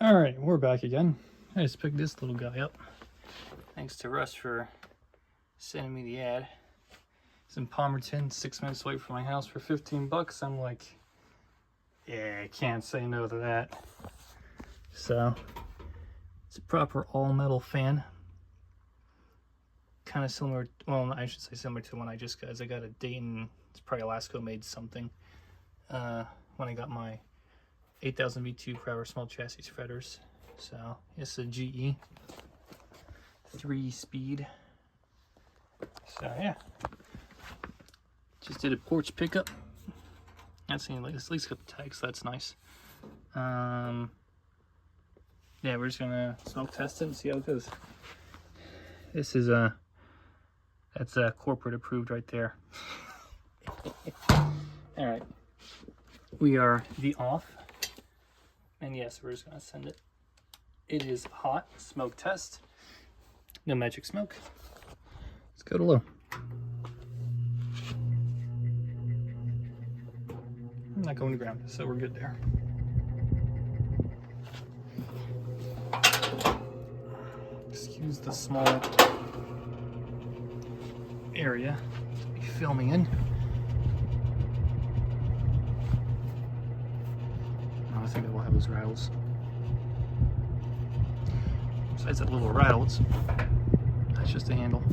Alright, we're back again. I just picked this little guy up. Thanks to Russ for sending me the ad. It's in Palmerton, 6 minutes away from my house for 15 bucks. I'm like, yeah, I can't say no to that. So, it's a proper all-metal fan. Kind of similar, well, I should say similar to the one I just got. I got a Dayton, it's probably Alaska made something. When I got my 8,000 V2 per hour small chassis fetters. So it's a GE 3-speed. So yeah, just did a porch pickup. That's at least got the tag, so that's nice. Yeah, we're just gonna smoke test it and see how it goes. This is that's corporate approved right there. All right, we are the off. And yes, we're just gonna send it. It is hot, smoke test. No magic smoke. Let's go to low. I'm not going to ground, so we're good there. Excuse the small area to be filming in. I think it will have those rattles. Besides that little rattle, that's just a handle.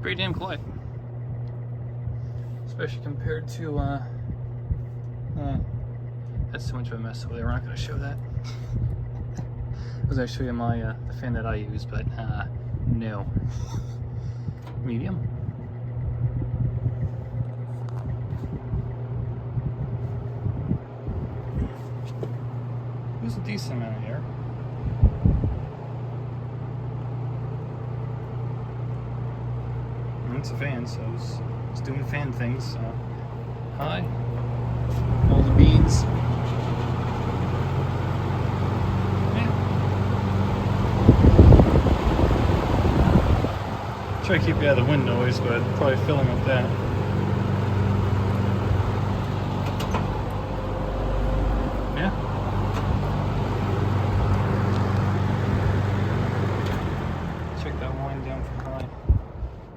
Pretty damn quiet. Especially compared to, that's too much of a mess over there. We're not going to show that. I was going to show you my, the fan that I use, but, no. Medium. There's a decent amount of air. And it's a fan, so it's doing fan things. So. Hi. All the beans. Yeah. Try to keep you out of the wind noise, but probably filling up that.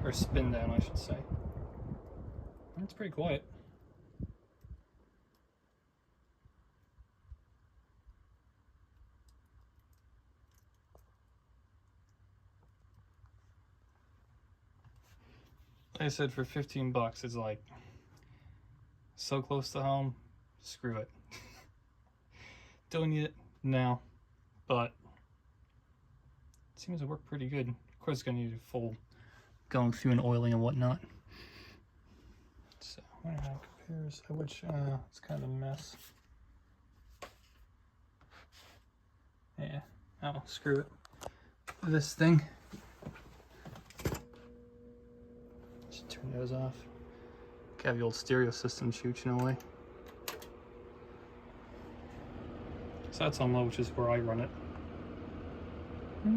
Or spin down, I should say. It's pretty quiet. Like I said, for 15 bucks, it's like so close to home. Screw it. Don't need it now, but it seems to work pretty good. Of course, it's gonna need a full going through and oiling and whatnot. So I wonder how it compares. Which it's kind of a mess. Yeah. Oh, screw it. This thing. Just turn those off. Have the old stereo system chooching away. So that's on low, which is where I run it.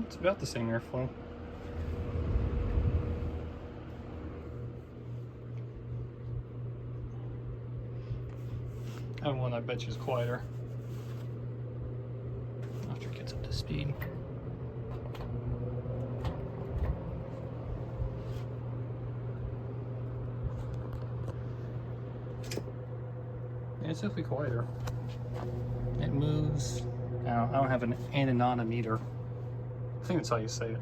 It's about the same airflow. And one I bet you is quieter after it gets up to speed. Yeah, it's definitely quieter. It moves. Now, I don't have an anemometer. I think that's how you say it.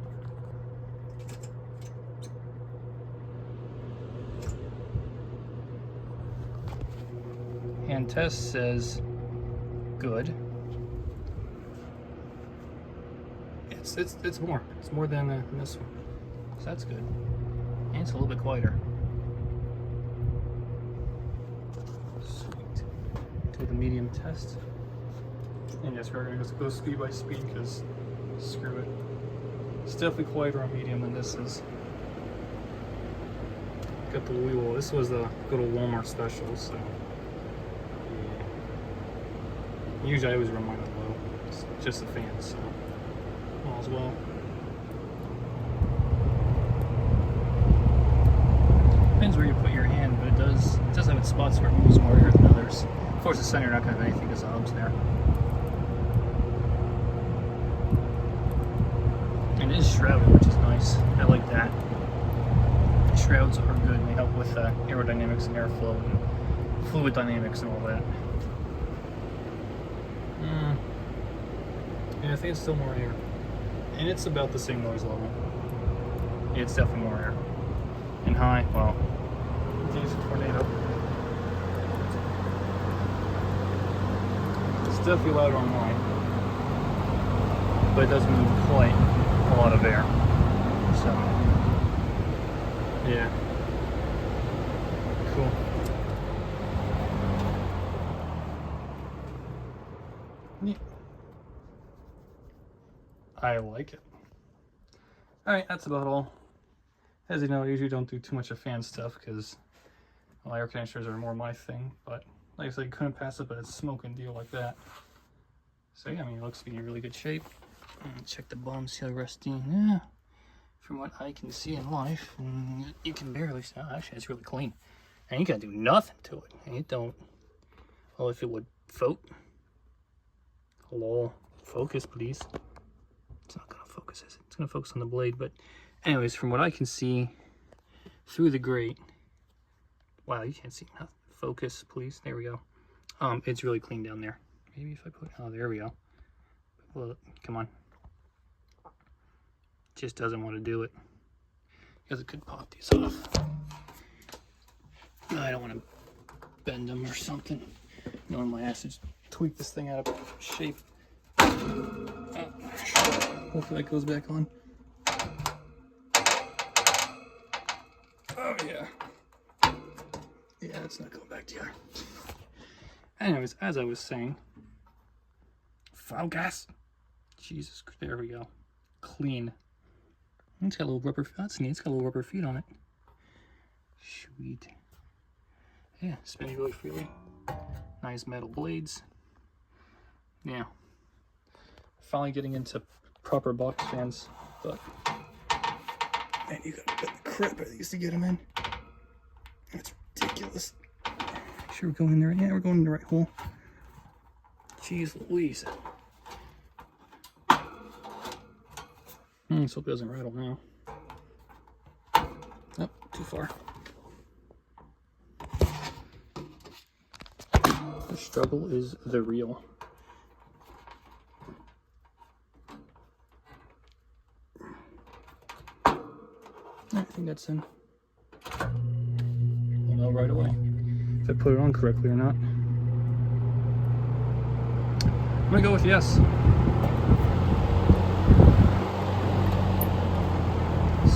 Hand test says good. It's more. It's more than this one. So that's good. And it's a little bit quieter. Sweet. Do the medium test. And yes, we're gonna just go speed by speed because screw it. It's definitely quieter on medium than this is. Got the wheel. This was the good old Walmart special, so. Usually I always run mine on low. It's just a fan, so all as well. Depends where you put your hand, but it does have its spots where it moves more air than others. Of course, the center, you're not going to have anything because the hub's there. And it is shrouded, which is nice. I like that. The shrouds are good. They help with aerodynamics and airflow and fluid dynamics and all that. Yeah, I think it's still more air. And it's about the same noise level. Yeah, it's definitely more air. And high, well, it's a tornado. It's definitely louder on mine. But it does move quite a lot of air. So, yeah. Cool. Neat. I like it. Alright, that's about all. As you know, I usually don't do too much of fan stuff because, well, air conditioners are more my thing, but like I said, you couldn't pass up a smoking deal like that. So yeah, I mean, it looks to be in really good shape. Check the bottom, see how rusty. Yeah, from what I can see in life, you can barely see. Oh, actually, it's really clean. And you can't do nothing to it. And it don't. Well, if it would hello, focus, please. It's not gonna focus, is it? It's gonna focus on the blade, but anyways, from what I can see through the grate, wow, you can't see nothing. Focus, please. There we go. It's really clean down there. Maybe if I put, oh, there we go. Well, come on. Just doesn't want to do it because it could pop these off. I don't want to bend them or something. Knowing my ass to just tweak this thing out of shape. Hopefully that goes back on. Oh yeah. Yeah, it's not going back together. Anyways, as I was saying, focus. Jesus, there we go. Clean. It's got a little rubber. That's neat. It's got a little rubber feet on it. Sweet. Yeah, spinning really freely. Nice metal blades. Yeah. Finally getting into proper box fans, but man, you gotta bet the crap I used to get them in. That's ridiculous. Make sure we're going in there. Yeah, we're going in the right hole. Jeez Louise. Let's hope it doesn't rattle now. Nope, too far. The struggle is the real. I think that's in. We'll know right away if I put it on correctly or not. I'm gonna go with yes.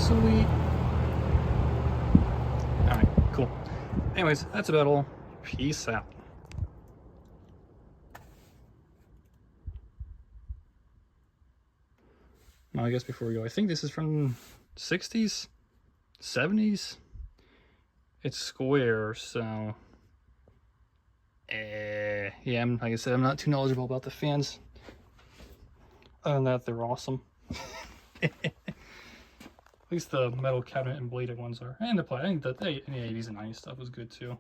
Sweet. Alright, cool. Anyways, that's about all. Peace out. Now, I guess before we go, I think this is from 60s, 70s. It's square, so yeah, like I said, I'm not too knowledgeable about the fans. Other than that, they're awesome. At least the metal cabinet and bladed ones are. And the play, I think that the 80s and 90s stuff was good too.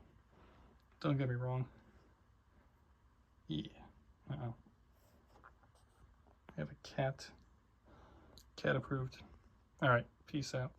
Don't get me wrong. Yeah. Uh-oh. I have a cat. Cat approved. Alright, peace out.